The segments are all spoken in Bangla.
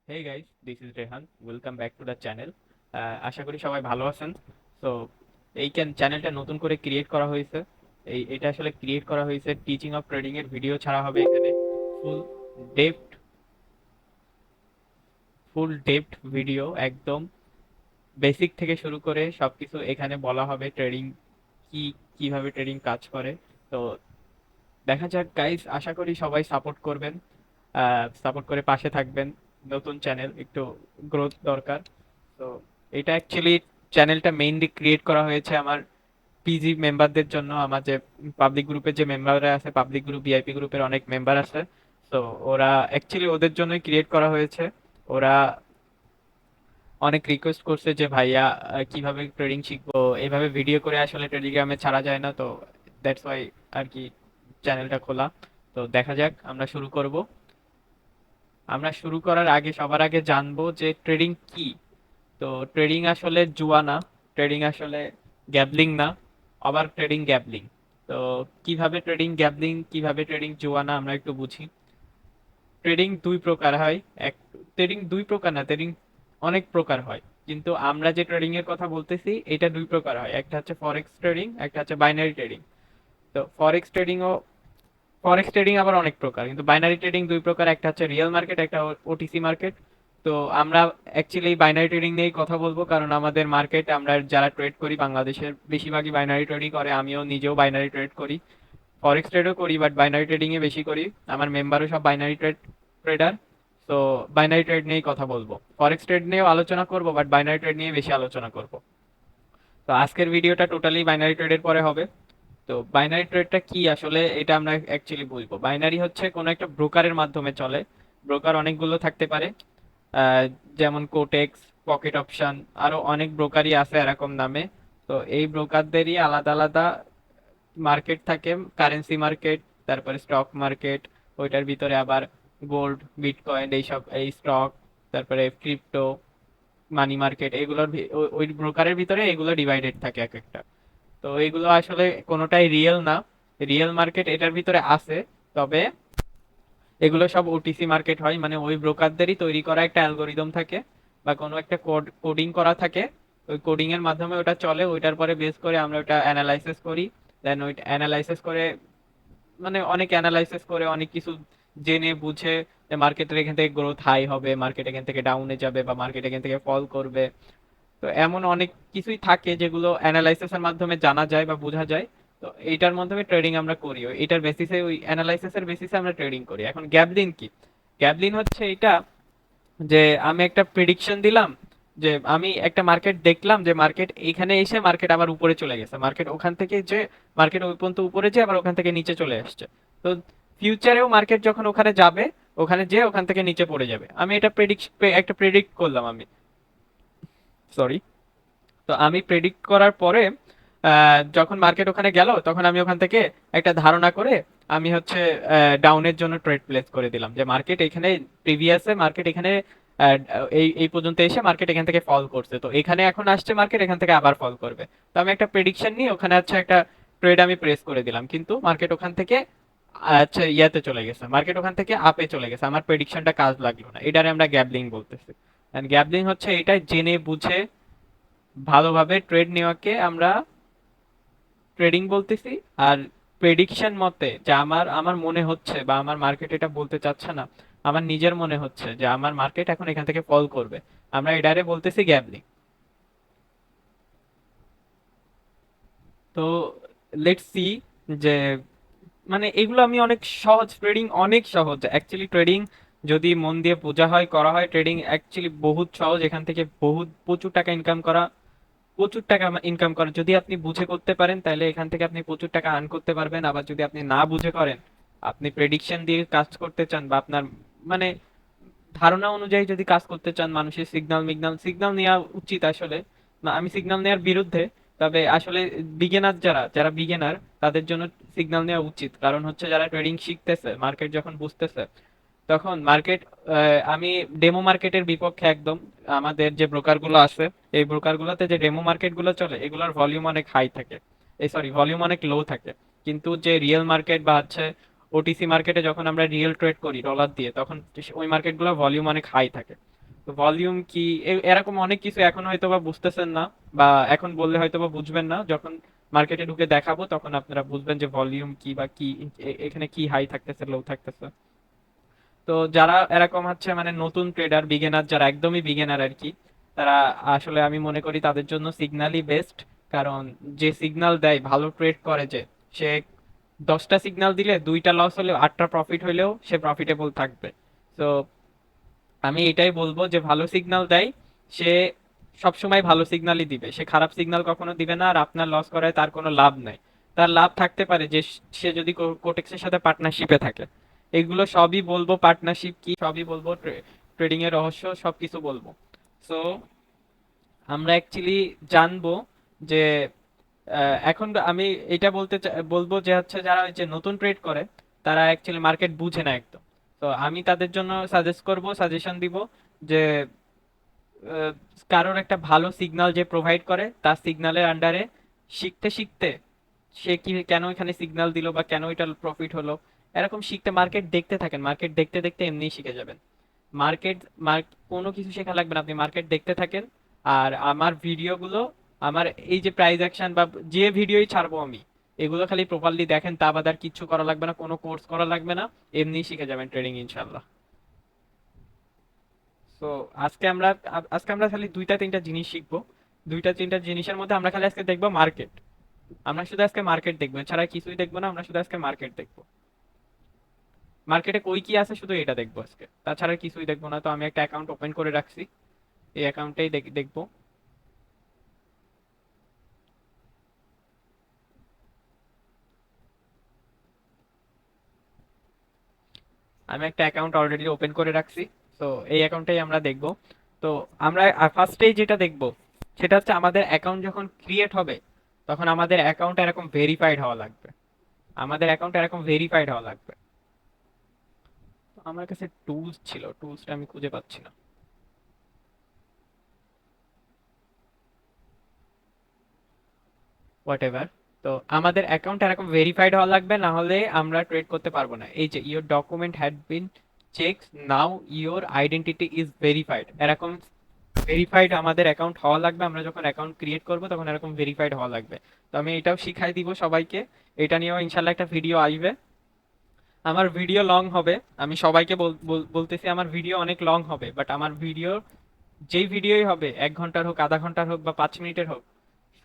Hey guys, this is Rehan. Welcome back to the channel. আশা করি সবাই ভালো আছেন। তো এই চ্যানেলটা নতুন করে ক্রিয়েট করা হয়েছে। এটা আসলে ক্রিয়েট করা হয়েছে টিচিং অফ ট্রেডিং এর ভিডিও ছাড়া হবে এখানে ফুল ডেপথ ফুল ডেপথ ভিডিও একদম বেসিক থেকে শুরু করে সবকিছু এখানে বলা হবে ট্রেডিং কি কিভাবে ট্রেডিং কাজ করে। তো দেখা যাক গাইস, আশা করি সবাই সাপোর্ট করবেন, সাপোর্ট করে পাশে থাকবেন। নতুন চ্যানেল, একটু গ্রোথ দরকার। তো এটা অ্যাকচুয়ালি চ্যানেলটা মেইনলি ক্রিয়েট করা হয়েছে আমার পিজি মেম্বারদের জন্য। আমার যে পাবলিক গ্রুপের যে মেম্বাররা আছে, পাবলিক গ্রুপ ভিআইপি গ্রুপের অনেক মেম্বার আছে। তো ওরা অ্যাকচুয়ালি ওদের জন্যই ক্রিয়েট করা হয়েছে। ওরা অনেক রিকোয়েস্ট করছে যে ভাইয়া কিভাবে ট্রেডিং শিখবো, এইভাবে ভিডিও করে আসলে টেলিগ্রামে ছাড়া যায় না। তো দ্যাটস ওয়াই আর কি চ্যানেলটা খোলা। তো দেখা যাক, আমরা শুরু করব। আমরা শুরু করার আগে সবার আগে জানবো যে ট্রেডিং কি। তো ট্রেডিং আসলে জুয়া না, ট্রেডিং আসলে গ্যাবলিং না, আবার ট্রেডিং গ্যাবলিং। তো কিভাবে ট্রেডিং গ্যাবলিং, কিভাবে ট্রেডিং জুয়া না, আমরা একটু বুঝি। ট্রেডিং দুই প্রকার হয়। এক, ট্রেডিং দুই প্রকার না, ট্রেডিং অনেক প্রকার হয়। কিন্তু আমরা যে ট্রেডিং এর কথা বলতেছি এটা দুই প্রকার হয়, একটা হচ্ছে ফরেক্স ট্রেডিং, একটা হচ্ছে বাইনারি ট্রেডিং। তো ফরেক্স ট্রেডিং আবার অনেক প্রকার, কিন্তু বাইনারি ট্রেডিং দুই প্রকার, একটা হচ্ছে রিয়েল মার্কেট, একটা ওটিসি মার্কেট। তো আমরা অ্যাকচুয়ালি বাইনারি ট্রেডিং নিয়েই কথা বলবো, কারণ আমাদের মার্কেট, আমরা যারা ট্রেড করি বাংলাদেশের বেশিরভাগই বাইনারি ট্রেডিং করে। আমিও নিজেও বাইনারি ট্রেড করি, ফরেক্স ট্রেডও করি, বাট বাইনারি ট্রেডিং এ বেশি করি। আমার মেম্বারও সব বাইনারি ট্রেডার। তো বাইনারি ট্রেড নিয়েই কথা বলবো, ফরেক্স ট্রেড নিয়েও আলোচনা করবো, বাট বাইনারি ট্রেড নিয়ে বেশি আলোচনা করবো। তো আজকের ভিডিওটা টোটালি বাইনারি ট্রেডের পরে হবে। তো বাইনারি ট্রেডটা কি আসলে, এটা আমরা অ্যাকচুয়ালি বুঝবো। বাইনারি হচ্ছে কোনো একটা ব্রোকারের মাধ্যমে চলে। ব্রোকার অনেকগুলো থাকতে পারে, আহ, যেমন কোটেক্স, পকেট অপশন, আরো অনেক ব্রোকারই আছে এরকম নামে। তো এই ব্রোকারদেরই আলাদা আলাদা মার্কেট থাকে, কারেন্সি মার্কেট, তারপরে স্টক মার্কেট, ওইটার ভিতরে আবার গোল্ড, বিটকয়েন, এইসব, এই স্টক, তারপরে ক্রিপ্টো, মানি মার্কেট, এগুলোর ওই ব্রোকারের ভিতরে এগুলো ডিভাইডেড থাকে এক একটা। তো এগুলো আসলে কোনোটাই রিয়েল না। রিয়েল মার্কেট এটার ভিতরে আছে, তবে এগুলো সব ওটিসি মার্কেট হয়, মানে ওই ব্রোকারদেরই তৈরি করা একটা অ্যালগোরিদম থাকে বা কোনো একটা কোডিং করা থাকে। ওই কোডিং এর মাধ্যমে ওটা চলে, ওইটার পরে বেস করে আমরা ওটা অ্যানালাইসিস করি। দেন ওই অ্যানালাইসিস করে, মানে অনেক অ্যানালাইসিস করে অনেক কিছু জেনে বুঝে যে মার্কেটের এখান থেকে গ্রোথ হাই হবে, মার্কেট এখান থেকে ডাউনে যাবে, বা মার্কেট এখান থেকে ফল করবে। তো এমন অনেক কিছুই থাকে যেগুলো অ্যানালাইসিস এর মাধ্যমে জানা যায় বা বোঝা যায়। তো এইটার মাধ্যমে ট্রেডিং আমরা করি, এটার বেসিসে, ওই অ্যানালাইসিস এর বেসিসে আমরা ট্রেডিং করি। এখন গ্যাবলিন কি? গ্যাবলিন হচ্ছে এটা যে আমি একটা প্রেডিকশন দিলাম, যে আমি একটা মার্কেট দেখলাম যে মার্কেট এখানে এসে মার্কেট আবার উপরে চলে গেছে, মার্কেট ওখান থেকে যে মার্কেট ওই পর্যন্ত উপরে যে আবার ওখান থেকে নিচে চলে আসছে। তো ফিউচারেও মার্কেট যখন ওখানে যাবে, ওখানে যে ওখান থেকে নিচে পড়ে যাবে, আমি এটা একটা প্রেডিক্ট করলাম আমি, সরি। তো আমি প্রেডিক্ট করার পরে যখন মার্কেট ওখানে গেল, তখন আমি ওখান থেকে একটা ধারণা করে আমি হচ্ছে ডাউনের জন্য ট্রেড প্লেস করে দিলাম, যে মার্কেট এখানে, প্রিভিয়াসে মার্কেট এখানে আহ, এই এই পর্যন্ত এসে মার্কেট এখান থেকে ফল করছে, তো এখানে এখন আসছে মার্কেট এখান থেকে আবার ফল করবে। তো আমি একটা প্রেডিকশন নিয়ে ওখানে হচ্ছে একটা ট্রেড আমি প্রেস করে দিলাম, কিন্তু মার্কেট ওখান থেকে আচ্ছা ইয়াতে চলে গেছে, মার্কেট ওখান থেকে আপে চলে গেছে, আমার প্রেডিকশনটা কাজ লাগলো না। এটারে আমরা গ্যাবলিং বলতেছি। গ্যাবলিং হচ্ছে এটা জেনে বুঝে ভালোভাবে ট্রেড নেওয়াকে আমরা ট্রেডিং বলতেছি। আর প্রেডিকশন মতে, যে আমার আমার মনে হচ্ছে বা আমার মার্কেট এটা বলতে চাচ্ছে না, আমার নিজের মনে হচ্ছে যে আমার মার্কেট এখন এখান থেকে ফল করবে, আমরা এটারে বলতেছি গ্যাবলিং। তো লেটস সি যে, মানে এগুলো আমি অনেক সহজ, ট্রেডিং অনেক সহজ অ্যাকচুয়ালি। ট্রেডিং যদি মন দিয়ে বোঝা হয়, করা হয়, ট্রেডিং অ্যাকচুয়ালি বহুত সহজ। এখান থেকে বহুত প্রচুর টাকা ইনকাম করা, প্রচুর টাকা ইনকাম করেন যদি আপনি বুঝে করতে পারেন, তাহলে এখান থেকে আপনি প্রচুর টাকা আর্ন করতে পারবেন। আবার যদি আপনি না বুঝে করেন, আপনি প্রেডিকশন দিয়ে কাজ করতে চান, বা আপনার মানে ধারণা অনুযায়ী যদি কাজ করতে চান, মানুষের সিগন্যাল মিগনাল সিগন্যাল নেওয়া উচিত আসলে না, আমি সিগন্যাল নেওয়ার বিরুদ্ধে। তবে আসলে বিগিনার, যারা যারা বিগিনার, তাদের জন্য সিগন্যাল নেওয়া উচিত। কারণ হচ্ছে যারা ট্রেডিং শিখতেছে, মার্কেট যখন বুঝতেছে, তখন মার্কেট, আমি ডেমো মার্কেটের বিপক্ষে একদম। আমাদের যে ব্রোকার গুলো আছে, এই ব্রোকার গুলোতে যে ডেমো মার্কেট গুলো চলে, এগুলোর ভলিউম অনেক হাই থাকে, এই সরি, ভলিউম অনেক লো থাকে। কিন্তু যে রিয়েল মার্কেট বা হচ্ছে ওটিসি মার্কেটে যখন আমরা রিয়েল ট্রেড করি ডলার দিয়ে, তখন ওই মার্কেট গুলোর ভলিউম অনেক হাই থাকে। ভলিউম কি, এরকম অনেক কিছু এখন হয়তো বা বুঝতেছেন না, বা এখন বললে হয়তো বা বুঝবেন না। যখন মার্কেটে ঢুকে দেখাবো তখন আপনারা বুঝবেন যে ভলিউম কি বা কি, এখানে কি হাই থাকতেছে লো থাকতেছে। তো যারা এরকম হচ্ছে মানে নতুন ট্রেডার, বিগিনার, যারা একদমই বিগিনার আর কি, তারা আসলে আমি মনে করি তাদের জন্য সিগন্যালই বেস্ট। কারণ যে সিগন্যাল দেয়, ভালো ট্রেড করে যে, সে 10টা সিগন্যাল দিলে 2টা লস হলেও 8টা প্রফিট হলেও সে প্রফিটেবল থাকবে। তো আমি এটাই বলবো যে ভালো সিগন্যাল দেয় সে সবসময় ভালো সিগন্যালই দিবে, সে খারাপ সিগন্যাল কখনো দিবে না। আর আপনার লস করায় তার কোনো লাভ নাই। তার লাভ থাকতে পারে যে সে যদি কোটেক্সের সাথে পার্টনারশিপে থাকে। এগুলো সবই বলবো, পার্টনারশিপ কি সবই বলবো, ট্রেডিং এর রহস্য সবকিছু বলবো। সো আমরা অ্যাকচুয়ালি জানবো যে এখন আমি এটা বলবো যে হচ্ছে যারা ওই যে নতুন ট্রেড করে, তারা অ্যাকচুয়ালি মার্কেট বুঝে না একদম। তো আমি তাদের জন্য সাজেশন দিব যে আহ, কারোর একটা ভালো সিগন্যাল যে প্রোভাইড করে, তার সিগন্যালের আন্ডারে শিখতে শিখতে সে কি কেন এখানে সিগন্যাল দিল বা কেন এটা প্রফিট হলো, এরকম শিখতে মার্কেট দেখতে থাকেন। মার্কেট দেখতে দেখতে এমনিই শিখে যাবেন। মার্কেট কোনো কিছু শেখা লাগবে না, আপনি মার্কেট দেখতে থাকেন। আর আমার ভিডিওগুলো, আমার এই যে প্রাইস অ্যাকশন বা যে ভিডিওই ছাড়বো আমি, এগুলো খালি প্রপারলি দেখেন, তা বাদ আর কিচ্ছু করা লাগবে না, কোনো কোর্স করা লাগবে না, এমনিই শিখে যাবেন ট্রেডিং ইনশাল্লাহ। তো আজকে আমরা খালি 2টা 3টা জিনিস শিখবো। 2টা 3টা জিনিসের মধ্যে আমরা খালি আজকে দেখবো মার্কেট। আমরা শুধু আজকে মার্কেট দেখবো, এছাড়া কিছুই দেখবো না, আমরা শুধু আজকে মার্কেট দেখবো। মার্কেটে কই কি আছে শুধু এটা দেখবো আজকে, তাছাড়া কিছুই দেখবো না। তো আমি একটা অ্যাকাউন্ট ওপেন করে রাখছি, এই অ্যাকাউন্টেই দেখবো। আমি একটা অ্যাকাউন্ট অলরেডি ওপেন করে রাখছি। তো এই অ্যাকাউন্টটাই আমরা দেখব। তো আমরা ফার্স্টেই যেটা দেখব সেটা হচ্ছে আমাদের অ্যাকাউন্ট যখন ক্রিয়েট হবে, তখন আমাদের অ্যাকাউন্ট এরকম ভেরিফাইড হওয়া লাগবে। আমাদের অ্যাকাউন্ট এরকম ভেরিফাইড হওয়া লাগবে। তো আমার কাছে টুলস ছিল, টুলসটা আমি খুঁজে পাচ্ছি না। What ever. তো আমাদের অ্যাকাউন্ট এরকম ভেরিফাইড হওয়া লাগবে, না হলে আমরা ট্রেড করতে পারবো না। এই যে your document had been check, now your identity is verified, এরকম ভেরিফাইড আমাদের অ্যাকাউন্ট হওয়া লাগবে। আমরা যখন অ্যাকাউন্ট ক্রিয়েট করব তখন এরকম ভেরিফাইড হওয়া লাগবে। তো আমি এটাও শিখাই দিব সবাইকে। এটা নিয়েও ইনশাল্লাহ একটা ভিডিও আসবে। আমার ভিডিও লং হবে, আমি সবাইকে বলতেছি আমার ভিডিও অনেক লং হবে, বাট আমার ভিডিও যেই ভিডিওই হবে, 1 ঘন্টার হোক, আধা ঘন্টার হোক বা 5 মিনিটের হোক,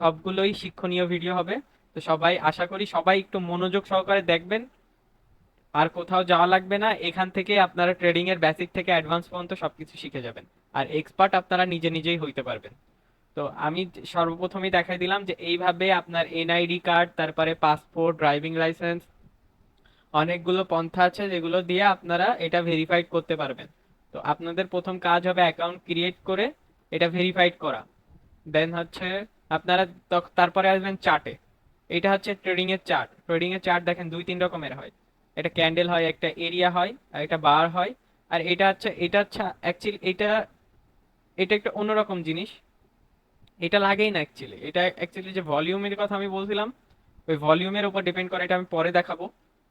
সবগুলোই শিক্ষণীয় ভিডিও হবে। তো সবাই, আশা করি সবাই একটু মনোযোগ সহকারে দেখবেন। আর কোথাও যাওয়া লাগবে না, এখান থেকে আপনারা ট্রেডিং এর বেসিক থেকে অ্যাডভান্স পর্যন্ত সবকিছু শিখে যাবেন। আর এক্সপার্ট আপনারা নিজে নিজেই হইতে পারবেন। তো আমি সর্বপ্রথমই দেখাই দিলাম যে এইভাবে আপনার এনআইডি কার্ড, তারপরে পাসপোর্ট, ড্রাইভিং লাইসেন্স, অনেকগুলো পন্থা আছে যেগুলো দিয়ে আপনারা এটা ভেরিফাইড করতে পারবেন। তো আপনাদের প্রথম কাজ হবে অ্যাকাউন্ট ক্রিয়েট করে এটা ভেরিফাইড করা। দেন হচ্ছে আপনারা তারপরে আসবেন চার্টে। এটা হচ্ছে ট্রেডিং এর চার্ট। ট্রেডিং এর চার্ট দেখেন 2 3 রকমের হয়। এটা ক্যান্ডেল হয়, একটা এরিয়া হয়, আর একটা বার হয়। আর এটা হচ্ছে অ্যাকচুয়ালি এটা এটা একটা অন্যরকম জিনিস। এটা লাগেই না অ্যাকচুয়ালি, এটা অ্যাকচুয়ালি যে ভলিউমের কথা আমি বলছিলাম, ওই ভলিউমের উপর ডিপেন্ড করে। এটা আমি পরে দেখাবো,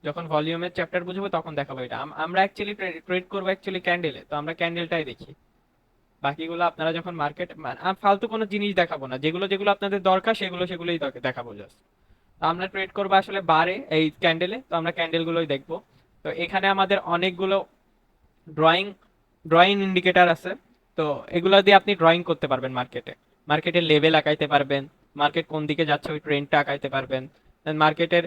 যখন ভলিউমের চ্যাপ্টার বুঝবো তখন দেখাবো। এটা আমরা অ্যাকচুয়ালি ট্রেড করবো অ্যাকচুয়ালি ক্যান্ডেলে, তো আমরা ক্যান্ডেলটাই দেখি। বাকিগুলো আপনারা যখন মার্কেট, ফালতু কোনো জিনিস দেখাবো না, যেগুলো যেগুলো আপনাদের দরকার সেগুলোই দেখাবো জাস্ট। তো আমরা ট্রেড করবো আসলে বারে, এই ক্যান্ডেলে, তো আমরা ক্যান্ডেল গুলোই দেখবো। তো এখানে আমাদের অনেকগুলো ড্রয়িং ড্রয়িং ইন্ডিকেটর আছে। তো এগুলো দিয়ে আপনি ড্রয়িং করতে পারবেন মার্কেটে। মার্কেটের লেভেল আঁকাইতে পারবেন, মার্কেট কোন দিকে যাচ্ছে ওই ট্রেন্ডটা আঁকাইতে পারবেন, মার্কেটের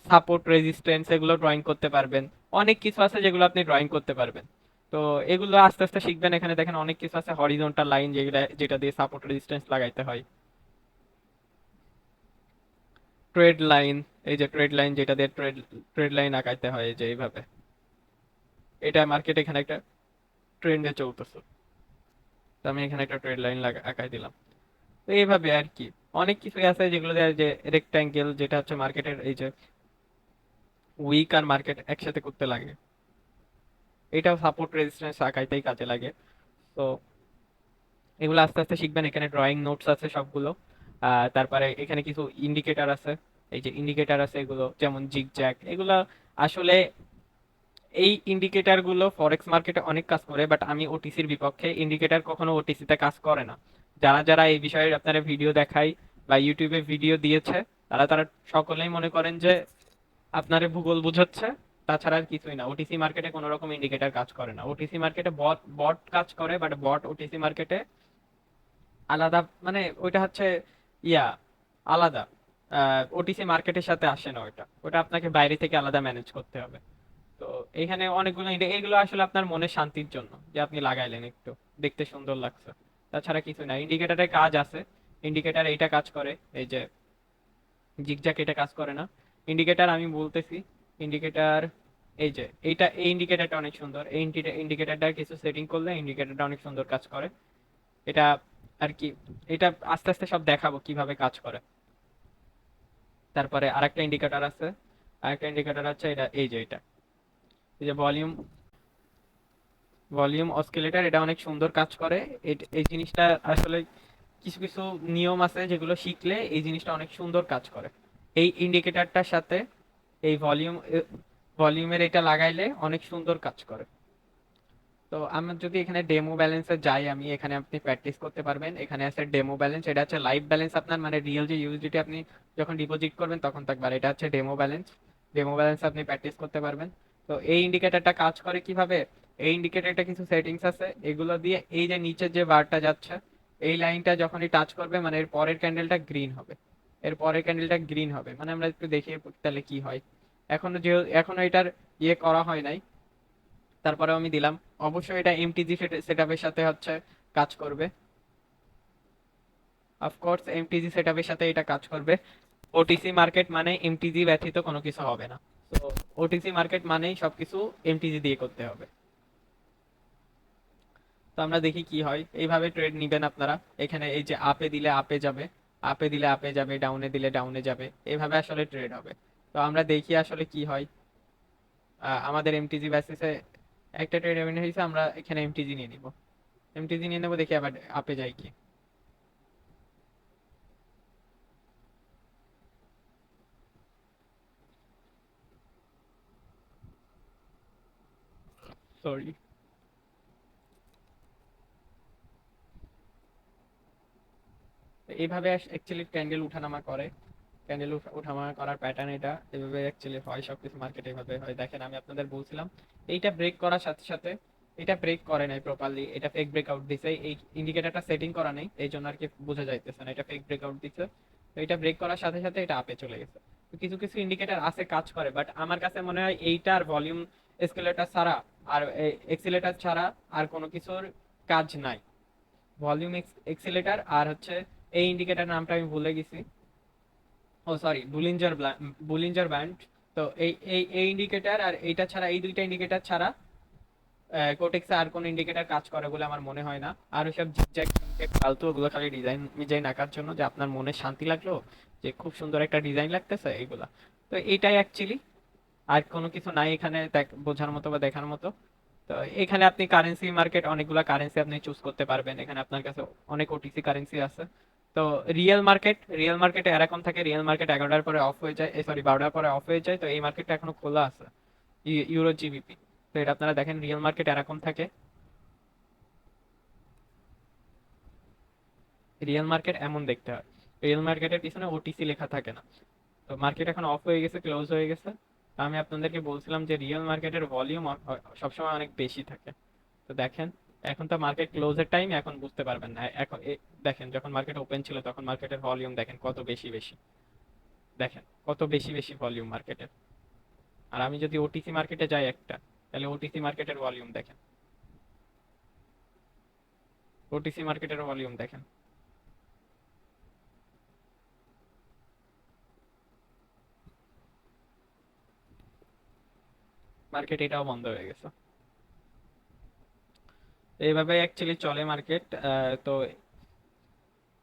সাপোর্ট রেজিস্ট্যান্স এগুলো ড্রয়িং করতে পারবেন। অনেক কিছু আছে যেগুলো আপনি ড্রয়িং করতে পারবেন। তো এগুলো আস্তে আস্তে শিখবেন। এখানে দেখেন অনেক কিছু আছে, হরিজন্টাল লাইন যেটা দিয়ে সাপোর্ট রেজিস্ট্যান্স লাগাইতে হয়, ট্রেড লাইন, এই যে ট্রেড লাইন যেটা দিয়ে ট্রেড ট্রেড লাইন আঁকাইতে হয়, এই যে এইভাবে। এটা মার্কেট এখানে একটা ট্রেন্ডে চলতেছে, তো আমি এখানে একটা ট্রেড লাইন আঁকাই দিলাম। তো এইভাবে আর কি অনেক কিছু আছে যেগুলো দেয়, যে রেক্ট্যাঙ্গেল যেটা হচ্ছে মার্কেটের এই যে উইক আর মার্কেট একসাথে করতে লাগে, এটাও সাপোর্ট রেজিস্ট্যান্স আঁকাইতেই কাজে লাগে। তো এগুলো আস্তে আস্তে শিখবেন। এখানে ড্রয়িং নোটস আছে সবগুলো। তারপরে এখানে কিছু ইন্ডিকেটর আছে, এই যে ইন্ডিকেটর আছে এগুলো যেমন জিগ জ্যাগ, এগুলো আসলে এই ইন্ডিকেটর গুলো ফরেক্স মার্কেটে অনেক কাজ করে, বাট আমি ওটিসির বিপক্ষে। ইন্ডিকেটর কখনো ওটিসিতে কাজ করে না। যারা যারা এই বিষয়ে আপনারা ভিডিও দেখাই বা ইউটিউবে ভিডিও দিয়েছে, তারা তারা সকলেই মনে করেন যে আপনারে ভূগোল বুঝাচ্ছে, তাছাড়া আর কিছুই না। ওটিসি মার্কেটে কোনো রকম ইন্ডিকেটর কাজ করে না। ওটিসি মার্কেটে বট বট কাজ করে, বাট বট ওটিসি মার্কেটে আলাদা, মানে ওইটা হচ্ছে ইয়া আলাদা। ওটিসি মার্কেটের সাথে আসে না, ওইটা ওটা আপনাকে বাইরে থেকে আলাদা ম্যানেজ করতে হবে। তো এখানে অনেকগুলো এগুলো আসলে আপনার মনের শান্তির জন্য, যে আপনি লাগাইলেন একটু, দেখতে সুন্দর লাগছে, তাছাড়া কিছু না। ইন্ডিকেটরের কাজ আছে। ইন্ডিকেটর এইটা কাজ করে, এই যে জিগজ্যাগ, এটা কাজ করে না। ইন্ডিকেটর আমি বলতেছি, ইন্ডিকেটর এই যে এইটা, এই ইন্ডিকেটরটা অনেক সুন্দর। এই ইন্ডিকেটরটা কিছু সেটিং করলে ইন্ডিকেটরটা অনেক সুন্দর কাজ করে। এটা আর কি, এটা আস্তে আস্তে সব দেখাবো কিভাবে কাজ করে। তারপরে আরেকটা ইন্ডিকেটর আছে। আরেকটা ইন্ডিকেটর আছে, এটা এই যে এটা, এই যে ভলিউম ভলিউম অসকিলেটর, এটা অনেক সুন্দর কাজ করে। এই জিনিসটা আসলে কিছু কিছু নিয়ম আছে যেগুলো শিখলে এই জিনিসটা অনেক সুন্দর কাজ করে। এই ইন্ডিকেটরটার সাথে এই ভলিউমের এটা লাগাইলে অনেক সুন্দর কাজ করে। তো আমার যদি এখানে ডেমো ব্যালেন্সে যাই, আমি এখানে আপনি প্র্যাকটিস করতে পারবেন। এখানে আছে ডেমো ব্যালেন্স, এটা হচ্ছে লাইভ ব্যালেন্স আপনার, মানে রিয়েল যে ইউএসডিটি আপনি যখন ডিপোজিট করবেন তখন থাকবে। আর এটা হচ্ছে ডেমো ব্যালেন্স। ডেমো ব্যালেন্স আপনি প্র্যাকটিস করতে পারবেন। তো এই ইন্ডিকেটরটা কাজ করে কিভাবে, এই ইন্ডিকেটরটা কিছু সেটিংস আছে, এগুলো দিয়ে এই যে নিচের যে বারটা যাচ্ছে, এই লাইনটা যখনই টাচ করবে মানে এর পরের ক্যান্ডেলটা গ্রিন হবে। এর পরের ক্যান্ডেলটা গ্রিন হবে, মানে আমরা একটু দেখি তাহলে কি হয়। এখনো এটার ইয়ে করা হয় নাই, তারপরেও আমি দিলাম। অবশ্যই এটা এমটিজি সেটআপের সাথে হচ্ছে কাজ করবে। অফকোর্স এমটিজি সেটআপের সাথে এটা কাজ করবে। ওটিসি মার্কেট মানে এমটিজি ব্যতীত কোনো কিছু হবে না। তো ওটিসি মার্কেট মানেই সবকিছু এমটিজি দিয়ে করতে হবে। তো আমরা দেখি কি হয়। এইভাবে ট্রেড নিবেন আপনারা। এখানে এই যে আপে দিলে আপে যাবে, আপে দিলে আপে যাবে, ডাউনে দিলে ডাউনে যাবে, এইভাবে আসলে ট্রেড হবে। তো আমরা দেখি আসলে কি হয়। আমাদের এমটিজি বেসিসে একটা ট্রেড হয়েছে, আমরা এখানে এমটিজি নিয়ে নিব। এমটিজি নিয়ে নেবো, দেখি আবার আপে যাই কি। সরি। এইভাবে অ্যাকচুয়ালি ক্যান্ডেল উঠানামা করে। ক্যান্ডেল উঠানামা করার প্যাটার্ন এটা, এভাবে অ্যাকচুয়ালি হয় সবকিছু মার্কেটে, এভাবে হয়। দেখেন আমি আপনাদের বলছিলাম, এইটা ব্রেক করার সাথে সাথে, এটা ব্রেক করে নাই প্রপারলি, এটা ফেক ব্রেকআউট দিছে। এই ইন্ডিকেটরটা সেটিং করা নেই, এই জন্য আর কি বোঝা যাইতেছে না, এটা ফেক ব্রেকআউট দিছে। তো এটা ব্রেক করার সাথে সাথে এটা আপে চলে গেছে। তো কিছু কিছু ইন্ডিকেটর আছে কাজ করে, বাট আমার কাছে মনে হয় এইটার ভলিউম এসকেলেটর ছাড়া আর এক্সিলেটর ছাড়া আর কোনো কিছুর কাজ নাই। ভলিউম এক্সিলেটর আর হচ্ছে এই ইন্ডিকেটর নামটা আমি ভুলে গেছি। ও সরি, বুলিঞ্জার ব্যান্ড। তো এই ইন্ডিকেটর আর এইটা ছাড়া, এই দুইটা ইন্ডিকেটর ছাড়া কোটেক্সে আর কোন ইন্ডিকেটর কাজ করে বলে আমার মনে হয় না। আর ওইসব জিগজ্যাগ ফালতু, ওগুলো খালি ডিজাইন ডিজাইন আঁকার জন্য, যে আপনার মনে শান্তি লাগলো যে খুব সুন্দর একটা ডিজাইন লাগতেছে, এইগুলা। তো এইটাই অ্যাকচুয়ালি, আর কোনো কিছু নাই এখানে বোঝার মতো বা দেখার মতো। তো এখানে আপনি কারেন্সি মার্কেট, অনেকগুলা কারেন্সি আপনি চুজ করতে পারবেন। এখানে আপনার কাছে অনেক ওটিসি কারেন্সি আছে। তো রিয়েল মার্কেটে এরকম থাকে, রিয়েল মার্কেট 11টার পরে অফ হয়ে যায়, সরি 12টার পরে অফ হয়ে যায়। তো এই মার্কেটটা এখনো খোলা আছে, ইউরো জিবিপি। তো এটা আপনারা দেখেন, রিয়েল মার্কেট এরকম থাকে। রিয়েল মার্কেট এমন দেখতে হয়। রিয়েল মার্কেটের পিছনে ওটিসি লেখা থাকে না। তো মার্কেট এখন অফ হয়ে গেছে, ক্লোজ হয়ে গেছে। তো আমি আপনাদেরকে বলছিলাম যে রিয়েল মার্কেটের ভলিউম সবসময় অনেক বেশি থাকে। তো দেখেন, এখন তো মার্কেট ক্লোজের টাইম, এখন বুঝতে পারবেন না। এখন দেখেন, যখন মার্কেট ওপেন ছিল তখন মার্কেটের ভলিউম দেখেন কত বেশি বেশি। দেখেন কত বেশি বেশি ভলিউম মার্কেটের। আর আমি যদি ওটিসি মার্কেটে যাই একটা, তাহলে ওটিসি মার্কেটের ভলিউম দেখেন, ওটিসি মার্কেটের ভলিউম দেখেন। মার্কেট এটাও বন্ধ হয়ে গেছে। এইভাবে অ্যাকচুয়ালি চলে মার্কেট। তো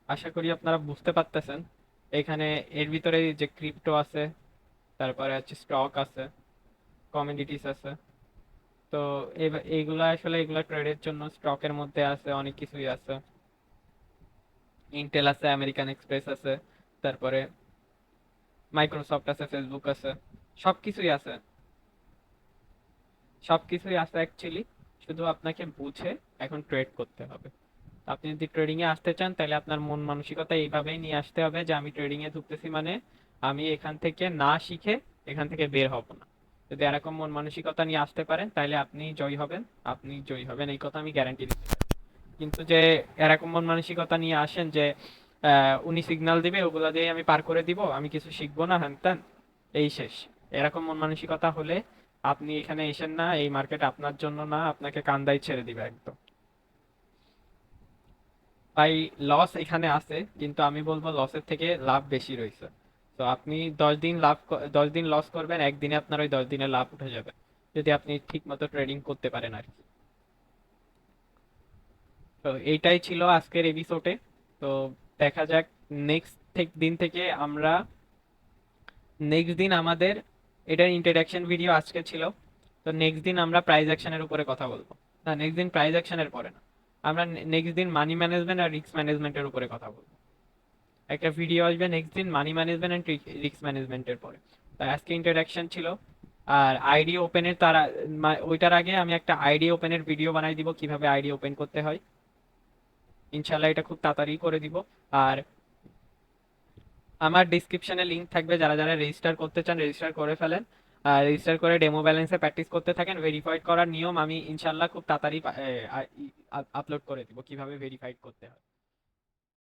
আশা করি আপনারা বুঝতে পারতেছেন। এখানে এর ভিতরে যে ক্রিপ্টো আছে, তারপরে হচ্ছে স্টক আছে, কমোডিটিস আছে। তো এইগুলা আসলে, এগুলা ট্রেডের জন্য। স্টকের মধ্যে আছে অনেক কিছুই আছে, ইন্টেল আছে, আমেরিকান এক্সপ্রেস আছে, তারপরে মাইক্রোসফট আছে, ফেসবুক আছে, সবকিছুই আছে। সবকিছুই আছে অ্যাকচুয়ালি, শুধু আপনাকে বুঝে এখন ট্রেড করতে হবে। তো আপনি যদি ট্রেডিং এ আসতে চান তাহলে আপনার মন মানসিকতা এইভাবেই নিয়ে আসতে হবে যে আমি ট্রেডিং এ ঢুকতেছি মানে আমি এখান থেকে না শিখে এখান থেকে বের হব না। যদি এরকম মন মানসিকতা নিয়ে আসতে পারেন তাহলে আপনি জয়ী হবেন, আপনি জয়ী হবেন এই কথা আমি গ্যারান্টি দিতে পারি। কিন্তু যে এরকম মন মানসিকতা নিয়ে আসেন যে উনি সিগন্যাল দিবে ওগুলা দিয়ে আমি পার করে দিব, আমি কিছু শিখবো না হ্যান ত্যান, এই শেষ, এরকম মন মানসিকতা হলে আপনি এখানে এসেন না, এই মার্কেট আপনার জন্য না, আপনাকে কান্দাই ছেড়ে দিবে একদম। ভাই লস এখানে আছে কিন্তু আমি বলবো লসের থেকে লাভ বেশি রয়েছে। তো আপনি 10 দিন 10 দিন লস করবেন, একদিনে আপনার ওই 10 দিনের লাভ উঠে যাবে যদি আপনি ঠিক মতো ট্রেডিং করতে পারেন আর কি। তো এইটাই ছিল আজকের এপিসোডে। তো দেখা যাক দিন থেকে আমরা নেক্সট দিন আমাদের, এটার ইন্ট্রোডাকশন ভিডিও আজকে ছিল, তো নেক্সট দিন আমরা প্রাইস অ্যাকশনের উপরে কথা বলবো। না, নেক্সট দিন প্রাইস অ্যাকশনের পরে না, আমরা নেক্সট দিন মানি ম্যানেজমেন্ট আর রিস্ক ম্যানেজমেন্টের উপরে কথা বলবো। একটা ভিডিও আসবে নেক্সট দিন মানি ম্যানেজমেন্ট এন্ড রিস্ক ম্যানেজমেন্টের পরে। তাই আজকে ইন্ট্রোডাকশন ছিল। আর আইডি ওপেনের ওইটার আগে আমি একটা আইডি ওপেনের ভিডিও বানাই দিব কিভাবে আইডি ওপেন করতে হয়, ইনশাল্লাহ এটা খুব তাড়াতাড়ি করে দিব। আর আমার ডিসক্রিপশনে লিংক থাকবে, যারা যারা রেজিস্টার করতে চান রেজিস্টার করে ফেলেন। আর রেজিস্টার করে ডেমো ব্যালেন্সে প্র্যাকটিস করতে থাকেন। ভেরিফাইড করার নিয়ম আমি ইনশাল্লাহ খুব তাড়াতাড়ি আপলোড করে দিব কিভাবে ভেরিফাইড করতে হয়।